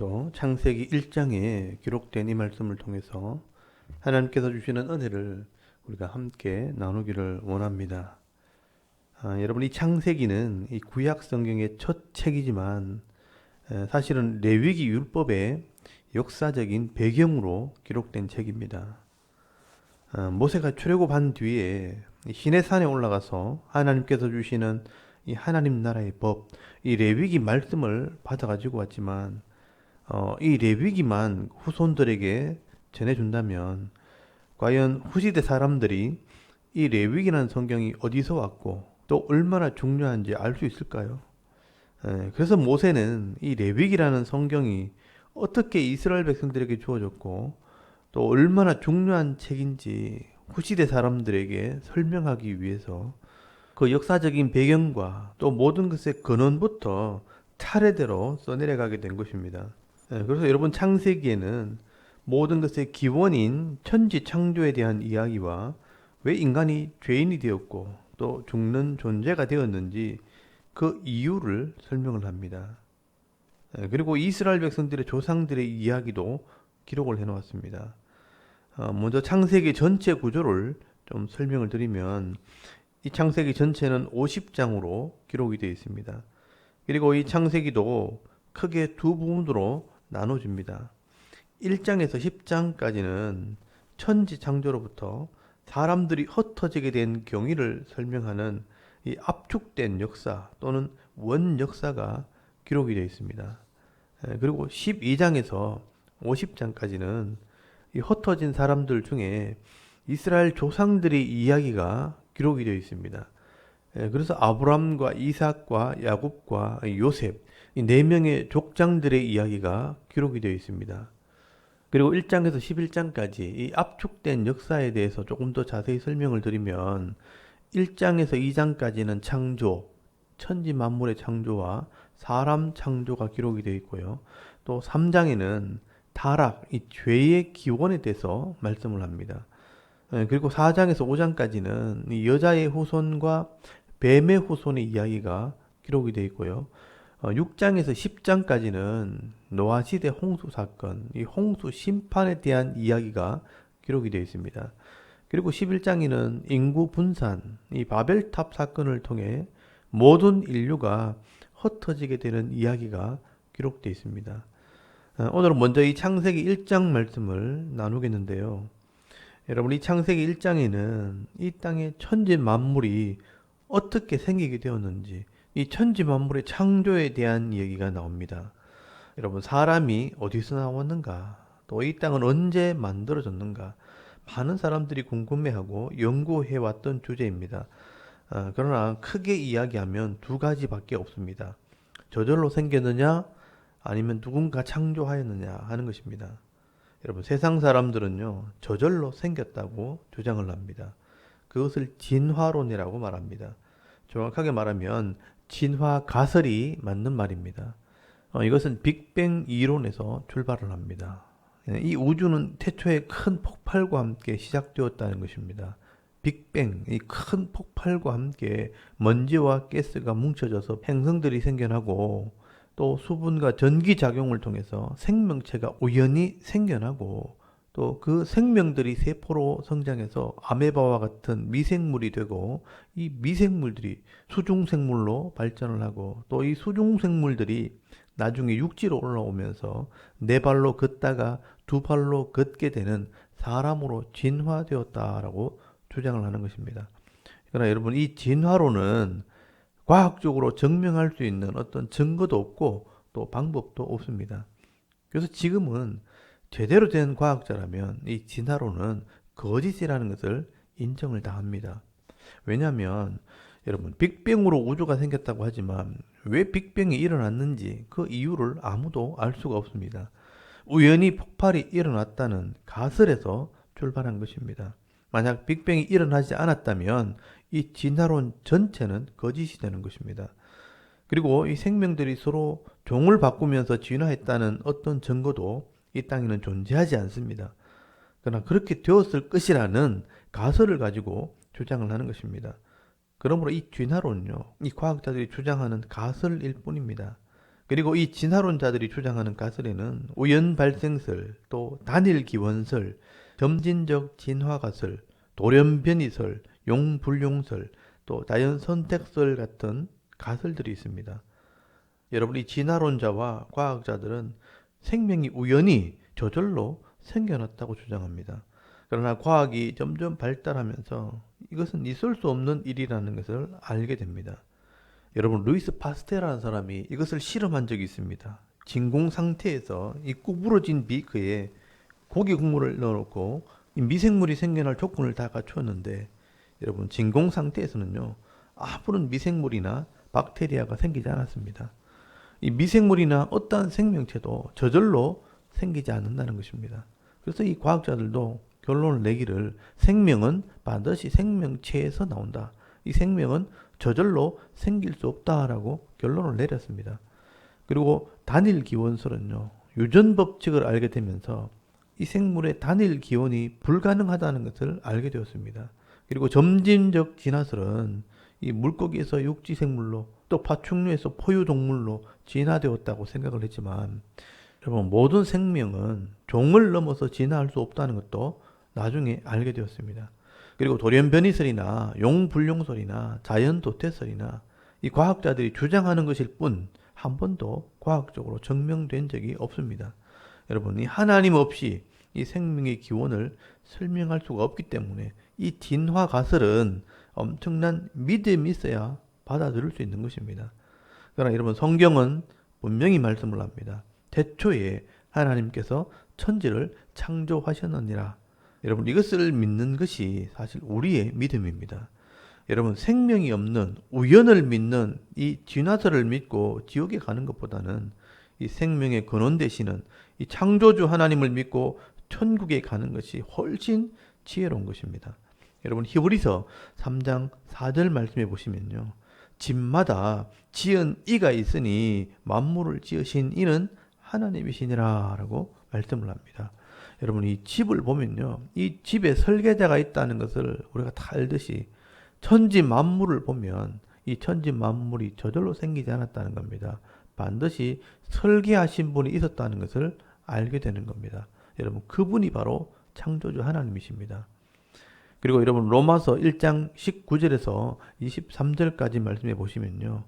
오늘도 창세기 1장에 기록된 이 말씀을 통해서 하나님께서 주시는 은혜를 우리가 함께 나누기를 원합니다. 여러분, 이 창세기는 이 구약 성경의 첫 책이지만 사실은 레위기 율법의 역사적인 배경으로 기록된 책입니다. 모세가 출애굽한 뒤에 시내산에 올라가서 하나님께서 주시는 이 하나님 나라의 법, 이 레위기 말씀을 받아가지고 왔지만 이 레위기만 후손들에게 전해준다면 과연 후시대 사람들이 이 레위기라는 성경이 어디서 왔고 또 얼마나 중요한지 알 수 있을까요? 그래서 모세는 이 레위기라는 성경이 어떻게 이스라엘 백성들에게 주어졌고 또 얼마나 중요한 책인지 후시대 사람들에게 설명하기 위해서 그 역사적인 배경과 또 모든 것의 근원부터 차례대로 써내려가게 된 것입니다. 그래서 여러분, 창세기에는 모든 것의 기원인 천지 창조에 대한 이야기와 왜 인간이 죄인이 되었고 또 죽는 존재가 되었는지 그 이유를 설명을 합니다. 그리고 이스라엘 백성들의 조상들의 이야기도 기록을 해놓았습니다. 먼저 창세기 전체 구조를 좀 설명을 드리면 이 창세기 전체는 50장으로 기록이 되어 있습니다. 그리고 이 창세기도 크게 두 부분으로 나눠집니다. 1장에서 10장까지는 천지 창조로부터 사람들이 흩어지게 된 경위를 설명하는 이 압축된 역사 또는 원 역사가 기록이 되어 있습니다. 그리고 12장에서 50장까지는 이 흩어진 사람들 중에 이스라엘 조상들의 이야기가 기록이 되어 있습니다. 그래서 아브람과 이삭과 야곱과 요셉, 이 네 명의 족장들의 이야기가 기록이 되어 있습니다. 그리고 1장에서 11장까지 이 압축된 역사에 대해서 조금 더 자세히 설명을 드리면 1장에서 2장까지는 창조, 천지 만물의 창조와 사람 창조가 기록이 되어 있고요. 또 3장에는 타락, 이 죄의 기원에 대해서 말씀을 합니다. 그리고 4장에서 5장까지는 이 여자의 후손과 뱀의 후손의 이야기가 기록이 되어 있고요. 6장에서 10장까지는 노아 시대 홍수 사건, 이 홍수 심판에 대한 이야기가 기록이 되어 있습니다. 그리고 11장에는 인구 분산, 이 바벨탑 사건을 통해 모든 인류가 흩어지게 되는 이야기가 기록되어 있습니다. 오늘은 먼저 이 창세기 1장 말씀을 나누겠는데요. 여러분, 이 창세기 1장에는 이 땅의 천지 만물이 어떻게 생기게 되었는지, 이 천지 만물의 창조에 대한 얘기가 나옵니다. 여러분, 사람이 어디서 나왔는가, 또 이 땅은 언제 만들어졌는가, 많은 사람들이 궁금해하고 연구해왔던 주제입니다. 그러나 크게 이야기하면 두 가지밖에 없습니다. 저절로 생겼느냐, 아니면 누군가 창조하였느냐 하는 것입니다. 여러분, 세상 사람들은요, 저절로 생겼다고 주장을 합니다. 그것을 진화론이라고 말합니다. 정확하게 말하면 진화 가설이 맞는 말입니다. 이것은 빅뱅 이론에서 출발을 합니다. 이 우주는 태초에 큰 폭발과 함께 시작되었다는 것입니다. 빅뱅, 이 큰 폭발과 함께 먼지와 가스가 뭉쳐져서 행성들이 생겨나고 또 수분과 전기 작용을 통해서 생명체가 우연히 생겨나고 또 그 생명들이 세포로 성장해서 아메바와 같은 미생물이 되고 이 미생물들이 수중생물로 발전을 하고 또 이 수중생물들이 나중에 육지로 올라오면서 네 발로 걷다가 두 발로 걷게 되는 사람으로 진화되었다라고 주장을 하는 것입니다. 그러나 여러분, 이 진화론은 과학적으로 증명할 수 있는 어떤 증거도 없고 또 방법도 없습니다. 그래서 지금은 제대로 된 과학자라면 이 진화론은 거짓이라는 것을 인정을 다 합니다. 왜냐하면 여러분, 빅뱅으로 우주가 생겼다고 하지만 왜 빅뱅이 일어났는지 그 이유를 아무도 알 수가 없습니다. 우연히 폭발이 일어났다는 가설에서 출발한 것입니다. 만약 빅뱅이 일어나지 않았다면 이 진화론 전체는 거짓이 되는 것입니다. 그리고 이 생명들이 서로 종을 바꾸면서 진화했다는 어떤 증거도 이 땅에는 존재하지 않습니다. 그러나 그렇게 되었을 것이라는 가설을 가지고 주장을 하는 것입니다. 그러므로 이 진화론요, 이 과학자들이 주장하는 가설일 뿐입니다. 그리고 이 진화론자들이 주장하는 가설에는 우연 발생설, 또 단일 기원설, 점진적 진화 가설, 돌연변이설, 용불용설, 또 자연 선택설 같은 가설들이 있습니다. 여러분, 이 진화론자와 과학자들은 생명이 우연히 저절로 생겨났다고 주장합니다. 그러나 과학이 점점 발달하면서 이것은 있을 수 없는 일이라는 것을 알게 됩니다. 여러분, 루이스 파스테라는 사람이 이것을 실험한 적이 있습니다. 진공 상태에서 이 구부러진 비크에 고기 국물을 넣어놓고 이 미생물이 생겨날 조건을 다 갖추었는데, 여러분, 진공 상태에서는요, 아무런 미생물이나 박테리아가 생기지 않았습니다. 이 미생물이나 어떠한 생명체도 저절로 생기지 않는다는 것입니다. 그래서 이 과학자들도 결론을 내기를 생명은 반드시 생명체에서 나온다. 이 생명은 저절로 생길 수 없다라고 결론을 내렸습니다. 그리고 단일 기원설은요, 유전 법칙을 알게 되면서 이 생물의 단일 기원이 불가능하다는 것을 알게 되었습니다. 그리고 점진적 진화설은 이 물고기에서 육지 생물로, 또 파충류에서 포유 동물로 진화되었다고 생각을 했지만, 여러분, 모든 생명은 종을 넘어서 진화할 수 없다는 것도 나중에 알게 되었습니다. 그리고 돌연변이설이나 용불용설이나 자연도태설이나 이 과학자들이 주장하는 것일 뿐 한 번도 과학적으로 증명된 적이 없습니다. 여러분, 이 하나님 없이 이 생명의 기원을 설명할 수가 없기 때문에 이 진화 가설은 엄청난 믿음이 있어야 받아들일 수 있는 것입니다. 그러나 여러분, 성경은 분명히 말씀을 합니다. 태초에 하나님께서 천지를 창조하셨느니라. 여러분, 이것을 믿는 것이 사실 우리의 믿음입니다. 여러분, 생명이 없는 우연을 믿는 이 진화설을 믿고 지옥에 가는 것보다는 이 생명의 근원 되시는 이 창조주 하나님을 믿고 천국에 가는 것이 훨씬 지혜로운 것입니다. 여러분, 히브리서 3장 4절 말씀해 보시면요, 집마다 지은 이가 있으니 만물을 지으신 이는 하나님이시니라 라고 말씀을 합니다. 여러분, 이 집을 보면요, 이 집에 설계자가 있다는 것을 우리가 다 알듯이 천지 만물을 보면 이 천지 만물이 저절로 생기지 않았다는 겁니다. 반드시 설계하신 분이 있었다는 것을 알게 되는 겁니다. 여러분, 그분이 바로 창조주 하나님이십니다. 그리고 여러분, 로마서 1장 19절에서 23절까지 말씀해 보시면요,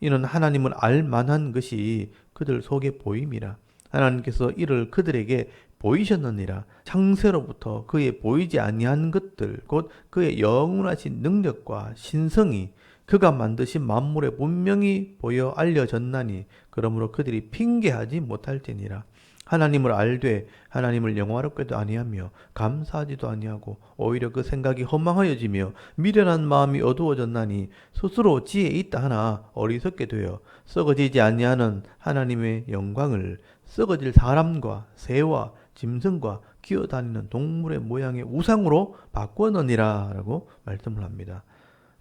이는 하나님을 알 만한 것이 그들 속에 보임이라. 하나님께서 이를 그들에게 보이셨느니라. 창세로부터 그의 보이지 아니한 것들, 곧 그의 영원하신 능력과 신성이 그가 만드신 만물에 분명히 보여 알려졌나니 그러므로 그들이 핑계하지 못할지니라. 하나님을 알되 하나님을 영화롭게도 아니하며 감사하지도 아니하고 오히려 그 생각이 허망하여지며 미련한 마음이 어두워졌나니 스스로 지혜 있다 하나 어리석게 되어 썩어지지 아니하는 하나님의 영광을 썩어질 사람과 새와 짐승과 기어다니는 동물의 모양의 우상으로 바꾸었느니라 라고 말씀을 합니다.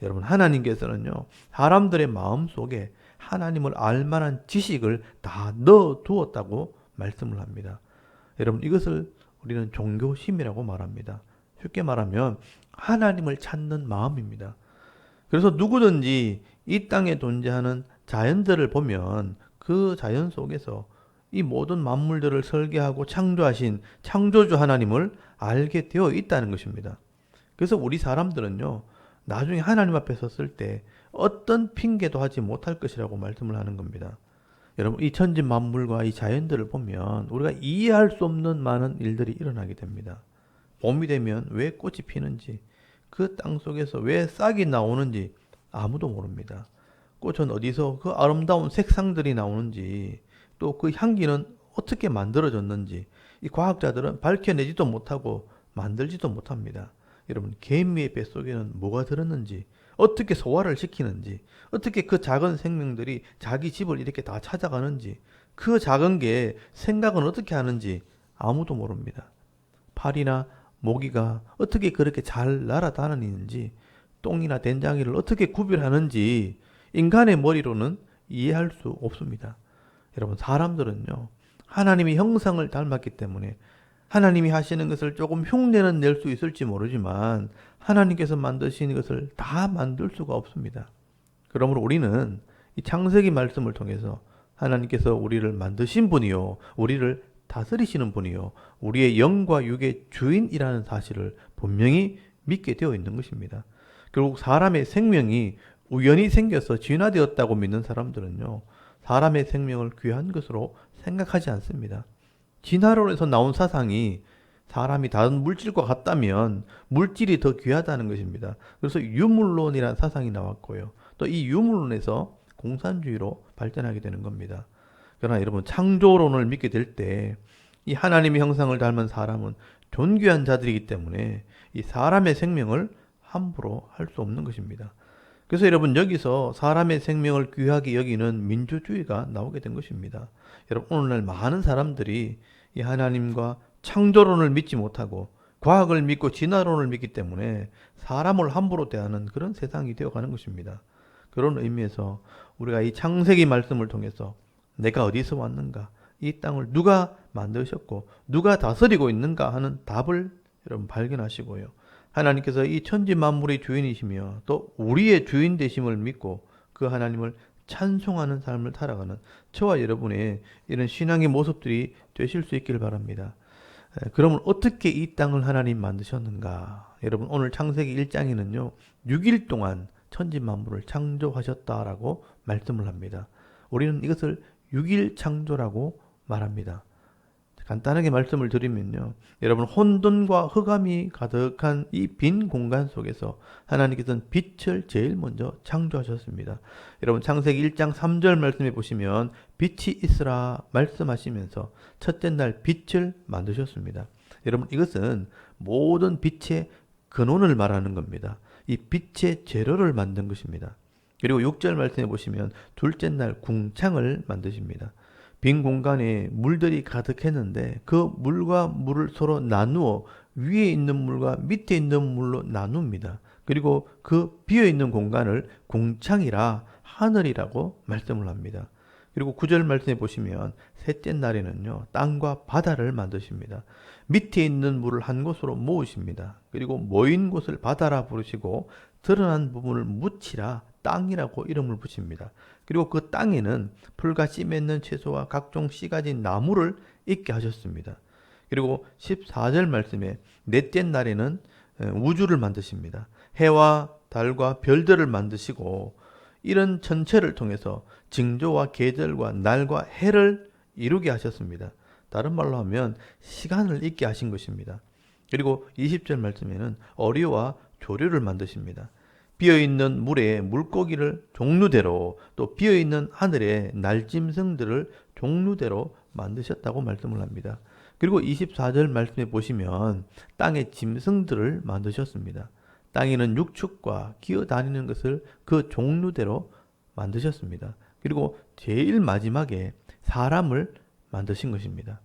여러분, 하나님께서는요, 사람들의 마음 속에 하나님을 알만한 지식을 다 넣어두었다고 말씀을 합니다. 여러분, 이것을 우리는 종교심이라고 말합니다. 쉽게 말하면 하나님을 찾는 마음입니다. 그래서 누구든지 이 땅에 존재하는 자연들을 보면 그 자연 속에서 이 모든 만물들을 설계하고 창조하신 창조주 하나님을 알게 되어 있다는 것입니다. 그래서 우리 사람들은요, 나중에 하나님 앞에 섰을 때 어떤 핑계도 하지 못할 것이라고 말씀을 하는 겁니다. 여러분, 이 천지 만물과 이 자연들을 보면 우리가 이해할 수 없는 많은 일들이 일어나게 됩니다. 봄이 되면 왜 꽃이 피는지, 그 땅 속에서 왜 싹이 나오는지 아무도 모릅니다. 꽃은 어디서 그 아름다운 색상들이 나오는지, 또 그 향기는 어떻게 만들어졌는지 이 과학자들은 밝혀내지도 못하고 만들지도 못합니다. 여러분, 개미의 뱃속에는 뭐가 들었는지, 어떻게 소화를 시키는지, 어떻게 그 작은 생명들이 자기 집을 이렇게 다 찾아가는지, 그 작은 게 생각은 어떻게 하는지 아무도 모릅니다. 파리나 모기가 어떻게 그렇게 잘 날아다니는지, 똥이나 된장이를 어떻게 구별하는지 인간의 머리로는 이해할 수 없습니다. 여러분, 사람들은요, 하나님의 형상을 닮았기 때문에 하나님이 하시는 것을 조금 흉내는 낼 수 있을지 모르지만 하나님께서 만드신 것을 다 만들 수가 없습니다. 그러므로 우리는 이 창세기 말씀을 통해서 하나님께서 우리를 만드신 분이요, 우리를 다스리시는 분이요, 우리의 영과 육의 주인이라는 사실을 분명히 믿게 되어 있는 것입니다. 결국 사람의 생명이 우연히 생겨서 진화되었다고 믿는 사람들은요, 사람의 생명을 귀한 것으로 생각하지 않습니다. 진화론에서 나온 사상이 사람이 다른 물질과 같다면 물질이 더 귀하다는 것입니다. 그래서 유물론이라는 사상이 나왔고요. 또 이 유물론에서 공산주의로 발전하게 되는 겁니다. 그러나 여러분, 창조론을 믿게 될 때 이 하나님의 형상을 닮은 사람은 존귀한 자들이기 때문에 이 사람의 생명을 함부로 할 수 없는 것입니다. 그래서 여러분, 여기서 사람의 생명을 귀하게 여기는 민주주의가 나오게 된 것입니다. 여러분, 오늘날 많은 사람들이 이 하나님과 창조론을 믿지 못하고 과학을 믿고 진화론을 믿기 때문에 사람을 함부로 대하는 그런 세상이 되어가는 것입니다. 그런 의미에서 우리가 이 창세기 말씀을 통해서 내가 어디서 왔는가, 이 땅을 누가 만드셨고 누가 다스리고 있는가 하는 답을 여러분 발견하시고요. 하나님께서 이 천지 만물의 주인이시며 또 우리의 주인 되심을 믿고 그 하나님을 찬송하는 삶을 살아가는 저와 여러분의 이런 신앙의 모습들이 되실 수 있기를 바랍니다. 그러면 어떻게 이 땅을 하나님 만드셨는가? 여러분, 오늘 창세기 1장에는요 6일 동안 천지 만물을 창조하셨다라고 말씀을 합니다. 우리는 이것을 6일 창조라고 말합니다. 간단하게 말씀을 드리면요, 여러분, 혼돈과 흑암이 가득한 이 빈 공간 속에서 하나님께서는 빛을 제일 먼저 창조하셨습니다. 여러분, 창세기 1장 3절 말씀해 보시면 빛이 있으라 말씀하시면서 첫째 날 빛을 만드셨습니다. 여러분, 이것은 모든 빛의 근원을 말하는 겁니다. 이 빛의 재료를 만든 것입니다. 그리고 6절 말씀해 보시면 둘째 날 궁창을 만드십니다. 빈 공간에 물들이 가득했는데 그 물과 물을 서로 나누어 위에 있는 물과 밑에 있는 물로 나눕니다. 그리고 그 비어있는 공간을 궁창이라 하늘이라고 말씀을 합니다. 그리고 9절 말씀해 보시면 셋째 날에는요 땅과 바다를 만드십니다. 밑에 있는 물을 한 곳으로 모으십니다. 그리고 모인 곳을 바다라 부르시고 드러난 부분을 묻히라 땅이라고 이름을 붙입니다. 그리고 그 땅에는 풀과 씨 맺는 채소와 각종 씨 가진 나무를 있게 하셨습니다. 그리고 14절 말씀에 넷째 날에는 우주를 만드십니다. 해와 달과 별들을 만드시고 이런 전체를 통해서 징조와 계절과 날과 해를 이루게 하셨습니다. 다른 말로 하면 시간을 있게 하신 것입니다. 그리고 20절 말씀에는 어류와 조류를 만드십니다. 비어있는 물에 물고기를 종류대로 또 비어있는 하늘에 날짐승들을 종류대로 만드셨다고 말씀을 합니다. 그리고 24절 말씀에 보시면 땅의 짐승들을 만드셨습니다. 땅에는 육축과 기어다니는 것을 그 종류대로 만드셨습니다. 그리고 제일 마지막에 사람을 만드신 것입니다.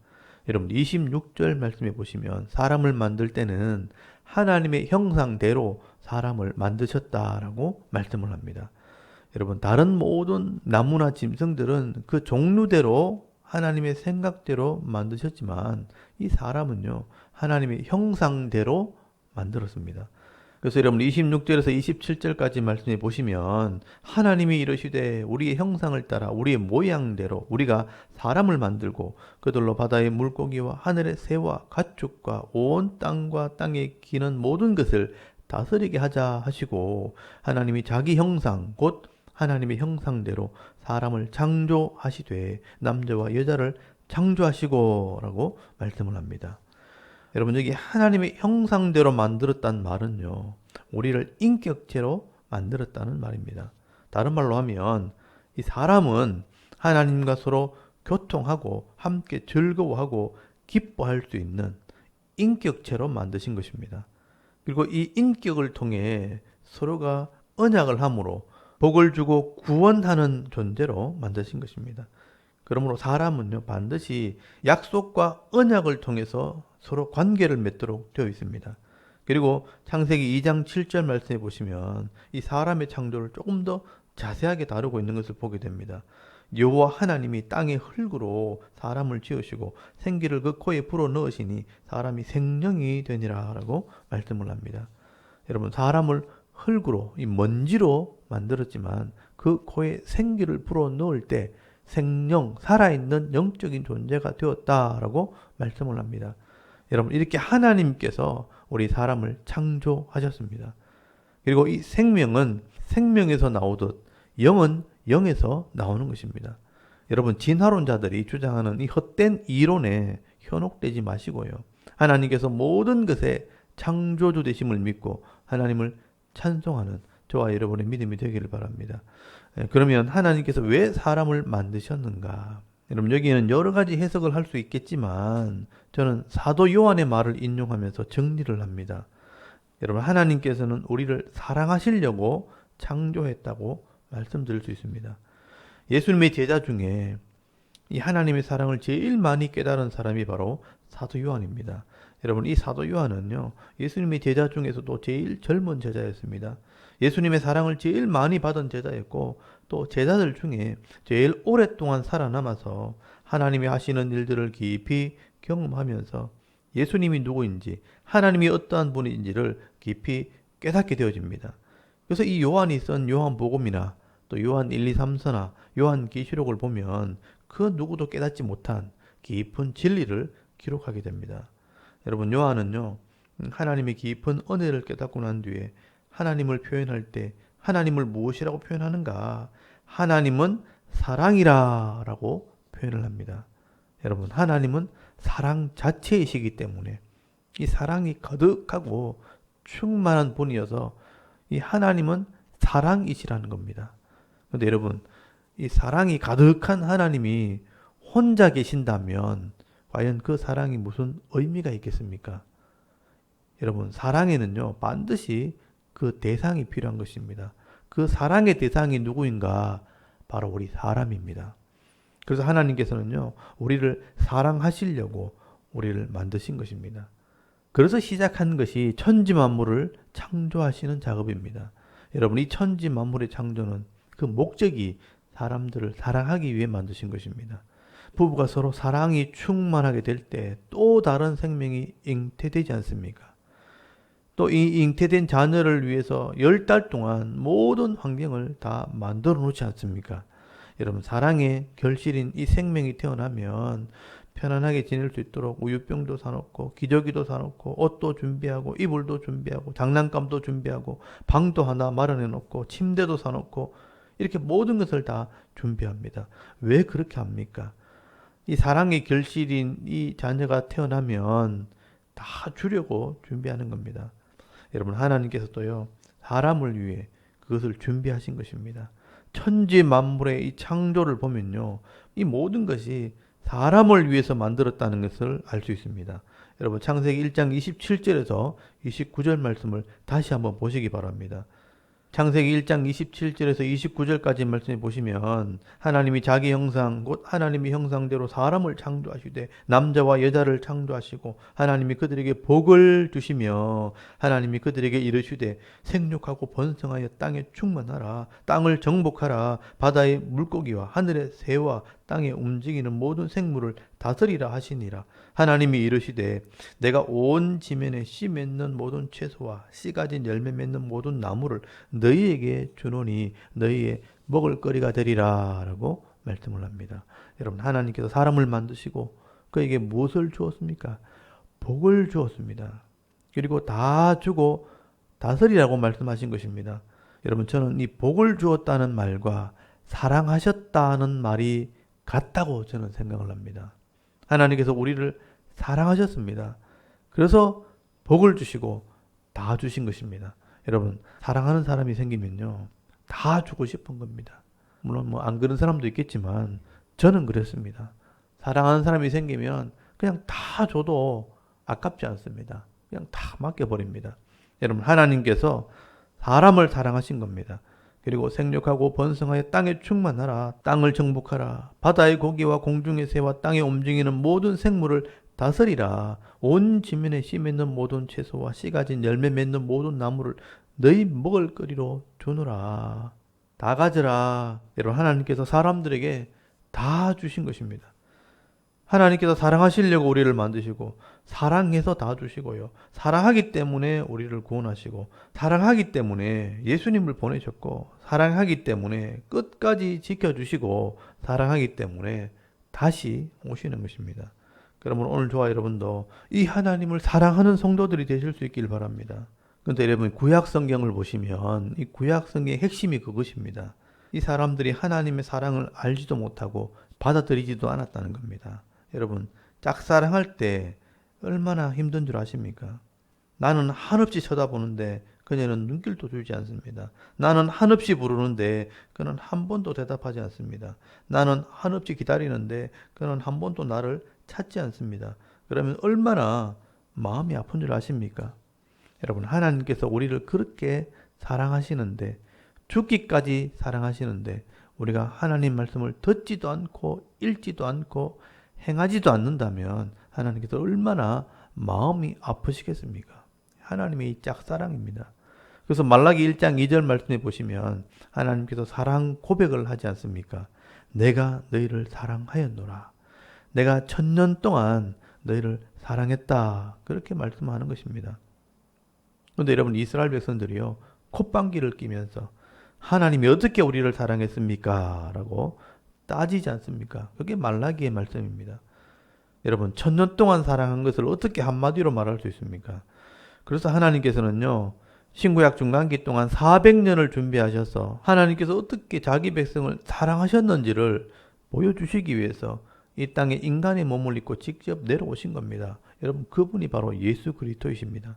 여러분, 26절 말씀에 보시면 사람을 만들 때는 하나님의 형상대로 사람을 만드셨다라고 말씀을 합니다. 여러분, 다른 모든 나무나 짐승들은 그 종류대로 하나님의 생각대로 만드셨지만 이 사람은요 하나님의 형상대로 만들었습니다. 그래서 여러분 26절에서 27절까지 말씀해 보시면 하나님이 이르시되 우리의 형상을 따라 우리의 모양대로 우리가 사람을 만들고 그들로 바다의 물고기와 하늘의 새와 가축과 온 땅과 땅에 기는 모든 것을 다스리게 하자 하시고 하나님이 자기 형상 곧 하나님의 형상대로 사람을 창조하시되 남자와 여자를 창조하시고 라고 말씀을 합니다. 여러분, 여기 하나님의 형상대로 만들었다는 말은요 우리를 인격체로 만들었다는 말입니다. 다른 말로 하면 이 사람은 하나님과 서로 교통하고 함께 즐거워하고 기뻐할 수 있는 인격체로 만드신 것입니다. 그리고 이 인격을 통해 서로가 언약을 함으로 복을 주고 구원하는 존재로 만드신 것입니다. 그러므로 사람은요 반드시 약속과 언약을 통해서 서로 관계를 맺도록 되어 있습니다. 그리고 창세기 2장 7절 말씀해 보시면 이 사람의 창조를 조금 더 자세하게 다루고 있는 것을 보게 됩니다. 여호와 하나님이 땅의 흙으로 사람을 지으시고 생기를 그 코에 불어 넣으시니 사람이 생명이 되니라 라고 말씀을 합니다. 여러분, 사람을 흙으로 이 먼지로 만들었지만 그 코에 생기를 불어 넣을 때 생명, 살아있는 영적인 존재가 되었다라고 말씀을 합니다. 여러분, 이렇게 하나님께서 우리 사람을 창조하셨습니다. 그리고 이 생명은 생명에서 나오듯 영은 영에서 나오는 것입니다. 여러분, 진화론자들이 주장하는 이 헛된 이론에 현혹되지 마시고요. 하나님께서 모든 것의 창조주 되심을 믿고 하나님을 찬송하는 저와 여러분의 믿음이 되기를 바랍니다. 그러면 하나님께서 왜 사람을 만드셨는가? 여러분, 여기에는 여러 가지 해석을 할 수 있겠지만 저는 사도 요한의 말을 인용하면서 정리를 합니다. 여러분, 하나님께서는 우리를 사랑하시려고 창조했다고 말씀드릴 수 있습니다. 예수님의 제자 중에 이 하나님의 사랑을 제일 많이 깨달은 사람이 바로 사도 요한입니다. 여러분, 이 사도 요한은요, 예수님의 제자 중에서도 제일 젊은 제자였습니다. 예수님의 사랑을 제일 많이 받은 제자였고, 또 제자들 중에 제일 오랫동안 살아남아서 하나님이 하시는 일들을 깊이 경험하면서 예수님이 누구인지, 하나님이 어떠한 분인지를 깊이 깨닫게 되어집니다. 그래서 이 요한이 쓴 요한복음이나 또 요한 1, 2, 3서나 요한 계시록을 보면 그 누구도 깨닫지 못한 깊은 진리를 기록하게 됩니다. 여러분, 요한은요, 하나님의 깊은 은혜를 깨닫고 난 뒤에 하나님을 표현할 때 하나님을 무엇이라고 표현하는가? 하나님은 사랑이라 라고 표현을 합니다. 여러분, 하나님은 사랑 자체이시기 때문에 이 사랑이 가득하고 충만한 분이어서 이 하나님은 사랑이시라는 겁니다. 그런데 여러분, 이 사랑이 가득한 하나님이 혼자 계신다면 과연 그 사랑이 무슨 의미가 있겠습니까? 여러분, 사랑에는요, 반드시 그 대상이 필요한 것입니다. 그 사랑의 대상이 누구인가? 바로 우리 사람입니다. 그래서 하나님께서는요, 우리를 사랑하시려고 우리를 만드신 것입니다. 그래서 시작한 것이 천지 만물을 창조하시는 작업입니다. 여러분, 이 천지 만물의 창조는 그 목적이 사람들을 사랑하기 위해 만드신 것입니다. 부부가 서로 사랑이 충만하게 될 때 또 다른 생명이 잉태되지 않습니까? 또 이 잉태된 자녀를 위해서 10달 동안 모든 환경을 다 만들어 놓지 않습니까? 여러분, 사랑의 결실인 이 생명이 태어나면 편안하게 지낼 수 있도록 우유병도 사놓고 기저귀도 사놓고 옷도 준비하고 이불도 준비하고 장난감도 준비하고 방도 하나 마련해 놓고 침대도 사놓고 이렇게 모든 것을 다 준비합니다. 왜 그렇게 합니까? 이 사랑의 결실인 이 자녀가 태어나면 다 주려고 준비하는 겁니다. 여러분, 하나님께서도요, 사람을 위해 그것을 준비하신 것입니다. 천지 만물의 이 창조를 보면요, 이 모든 것이 사람을 위해서 만들었다는 것을 알 수 있습니다. 여러분, 창세기 1장 27절에서 29절 말씀을 다시 한번 보시기 바랍니다. 창세기 1장 27절에서 29절까지 말씀해 보시면 하나님이 자기 형상 곧 하나님의 형상대로 사람을 창조하시되 남자와 여자를 창조하시고 하나님이 그들에게 복을 주시며 하나님이 그들에게 이르시되 생육하고 번성하여 땅에 충만하라 땅을 정복하라 바다의 물고기와 하늘의 새와 땅에 움직이는 모든 생물을 다스리라 하시니라. 하나님이 이르시되 내가 온 지면에 씨 맺는 모든 채소와 씨 가진 열매 맺는 모든 나무를 너희에게 주노니 너희의 먹을 거리가 되리라 라고 말씀을 합니다. 여러분, 하나님께서 사람을 만드시고 그에게 무엇을 주었습니까? 복을 주었습니다. 그리고 다 주고 다스리라고 말씀하신 것입니다. 여러분, 저는 이 복을 주었다는 말과 사랑하셨다는 말이 같다고 저는 생각을 합니다. 하나님께서 우리를 사랑하셨습니다. 그래서 복을 주시고 다 주신 것입니다. 여러분, 사랑하는 사람이 생기면요, 다 주고 싶은 겁니다. 물론 안 그런 사람도 있겠지만 저는 그랬습니다. 사랑하는 사람이 생기면 그냥 다 줘도 아깝지 않습니다. 그냥 다 맡겨버립니다. 여러분, 하나님께서 사람을 사랑하신 겁니다. 그리고 생육하고 번성하여 땅에 충만하라 땅을 정복하라 바다의 고기와 공중의 새와 땅에 움직이는 모든 생물을 다스리라 온 지면에 씨 맺는 모든 채소와 씨 가진 열매 맺는 모든 나무를 너희 먹을 거리로 주노라. 다 가져라. 여러분, 하나님께서 사람들에게 다 주신 것입니다. 하나님께서 사랑하시려고 우리를 만드시고 사랑해서 다 주시고요. 사랑하기 때문에 우리를 구원하시고 사랑하기 때문에 예수님을 보내셨고 사랑하기 때문에 끝까지 지켜주시고 사랑하기 때문에 다시 오시는 것입니다. 그러면 오늘 저와 여러분도 이 하나님을 사랑하는 성도들이 되실 수 있길 바랍니다. 그런데 여러분 구약 성경을 보시면 이 구약 성경의 핵심이 그것입니다. 이 사람들이 하나님의 사랑을 알지도 못하고 받아들이지도 않았다는 겁니다. 여러분 짝사랑할 때 얼마나 힘든 줄 아십니까? 나는 한없이 쳐다보는데 그녀는 눈길도 주지 않습니다. 나는 한없이 부르는데 그는 한 번도 대답하지 않습니다. 나는 한없이 기다리는데 그는 한 번도 나를 찾지 않습니다. 그러면 얼마나 마음이 아픈 줄 아십니까? 여러분 하나님께서 우리를 그렇게 사랑하시는데 죽기까지 사랑하시는데 우리가 하나님 말씀을 듣지도 않고 읽지도 않고 행하지도 않는다면 하나님께서 얼마나 마음이 아프시겠습니까? 하나님의 이 짝사랑입니다. 그래서 말라기 1장 2절 말씀해 보시면 하나님께서 사랑 고백을 하지 않습니까? 내가 너희를 사랑하였노라. 내가 1000년 동안 너희를 사랑했다. 그렇게 말씀하는 것입니다. 그런데 여러분 이스라엘 백성들이요. 콧방귀를 끼면서 하나님이 어떻게 우리를 사랑했습니까? 라고 따지지 않습니까? 그게 말라기의 말씀입니다. 여러분 1000년 동안 사랑한 것을 어떻게 한마디로 말할 수 있습니까? 그래서 하나님께서는요. 신구약 중간기 동안 400년을 준비하셔서 하나님께서 어떻게 자기 백성을 사랑하셨는지를 보여주시기 위해서 이 땅에 인간의 몸을 입고 직접 내려오신 겁니다. 여러분 그분이 바로 예수 그리스도이십니다.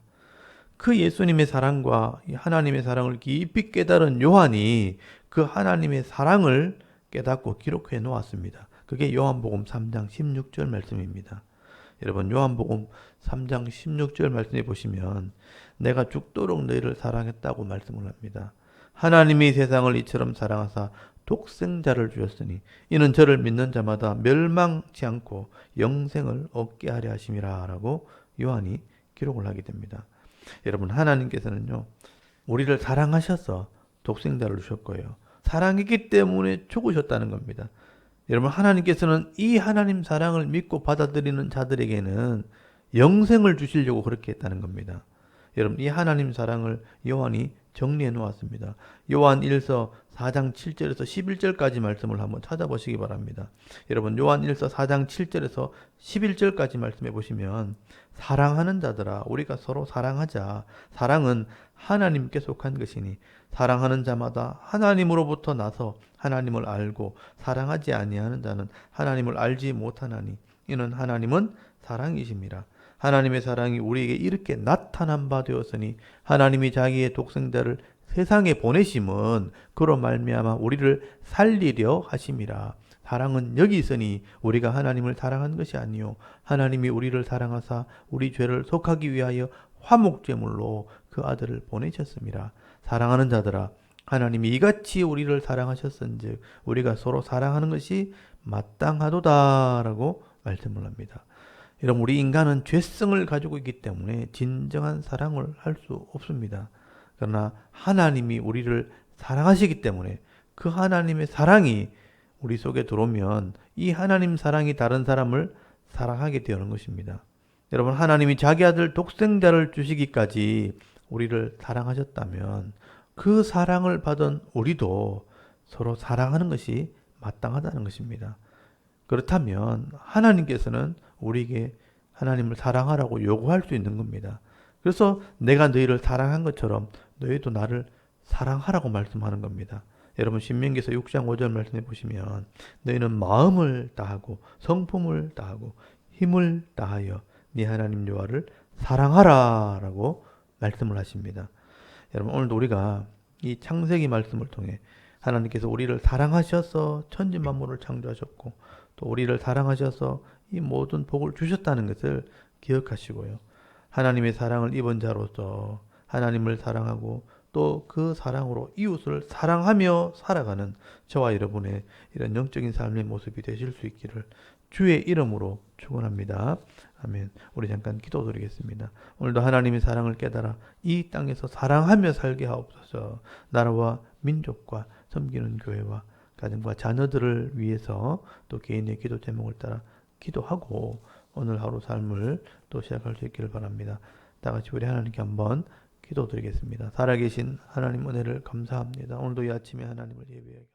그 예수님의 사랑과 하나님의 사랑을 깊이 깨달은 요한이 그 하나님의 사랑을 깨닫고 기록해 놓았습니다. 그게 요한복음 3장 16절 말씀입니다. 여러분 요한복음 3장 16절 말씀해 보시면 내가 죽도록 너희를 사랑했다고 말씀을 합니다. 하나님이 세상을 이처럼 사랑하사 독생자를 주셨으니 이는 저를 믿는 자마다 멸망치 않고 영생을 얻게 하려 하심이라 라고 요한이 기록을 하게 됩니다. 여러분 하나님께서는요 우리를 사랑하셔서 독생자를 주셨고요. 사랑했기 때문에 죽으셨다는 겁니다. 여러분 하나님께서는 이 하나님 사랑을 믿고 받아들이는 자들에게는 영생을 주시려고 그렇게 했다는 겁니다. 여러분 이 하나님 사랑을 요한이 정리해 놓았습니다. 요한 1서 4장 7절에서 11절까지 말씀을 한번 찾아보시기 바랍니다. 여러분 요한 1서 4장 7절에서 11절까지 말씀해 보시면 사랑하는 자들아 우리가 서로 사랑하자. 사랑은 하나님께 속한 것이니 사랑하는 자마다 하나님으로부터 나서 하나님을 알고 사랑하지 아니하는 자는 하나님을 알지 못하나니 이는 하나님은 사랑이심이라. 하나님의 사랑이 우리에게 이렇게 나타난 바 되었으니 하나님이 자기의 독생자를 세상에 보내심은 그로 말미암아 우리를 살리려 하심이라. 사랑은 여기 있으니 우리가 하나님을 사랑한 것이 아니요 하나님이 우리를 사랑하사 우리 죄를 속하기 위하여 화목제물로 그 아들을 보내셨습니다. 사랑하는 자들아 하나님이 이같이 우리를 사랑하셨은즉 우리가 서로 사랑하는 것이 마땅하도다라고 말씀을 합니다. 여러분 우리 인간은 죄성을 가지고 있기 때문에 진정한 사랑을 할 수 없습니다. 그러나 하나님이 우리를 사랑하시기 때문에 그 하나님의 사랑이 우리 속에 들어오면 이 하나님 사랑이 다른 사람을 사랑하게 되는 것입니다. 여러분 하나님이 자기 아들 독생자를 주시기까지 우리를 사랑하셨다면 그 사랑을 받은 우리도 서로 사랑하는 것이 마땅하다는 것입니다. 그렇다면 하나님께서는 우리에게 하나님을 사랑하라고 요구할 수 있는 겁니다. 그래서 내가 너희를 사랑한 것처럼 너희도 나를 사랑하라고 말씀하는 겁니다. 여러분 신명기서 6장 5절 말씀해 보시면 너희는 마음을 다하고 성품을 다하고 힘을 다하여 네 하나님 여호와를 사랑하라 라고 말씀을 하십니다. 여러분 오늘도 우리가 이 창세기 말씀을 통해 하나님께서 우리를 사랑하셔서 천지 만물을 창조하셨고 또 우리를 사랑하셔서 이 모든 복을 주셨다는 것을 기억하시고요. 하나님의 사랑을 입은 자로서 하나님을 사랑하고 또 그 사랑으로 이웃을 사랑하며 살아가는 저와 여러분의 이런 영적인 삶의 모습이 되실 수 있기를 주의 이름으로 축원합니다. 아멘. 우리 잠깐 기도드리겠습니다. 오늘도 하나님의 사랑을 깨달아 이 땅에서 사랑하며 살게 하옵소서. 나라와 민족과 섬기는 교회와 가정과 자녀들을 위해서 또 개인의 기도 제목을 따라 기도하고 오늘 하루 삶을 또 시작할 수 있기를 바랍니다. 다 같이 우리 하나님께 한번 기도드리겠습니다. 살아계신 하나님 은혜를 감사합니다. 오늘도 이 아침에 하나님을 예배하게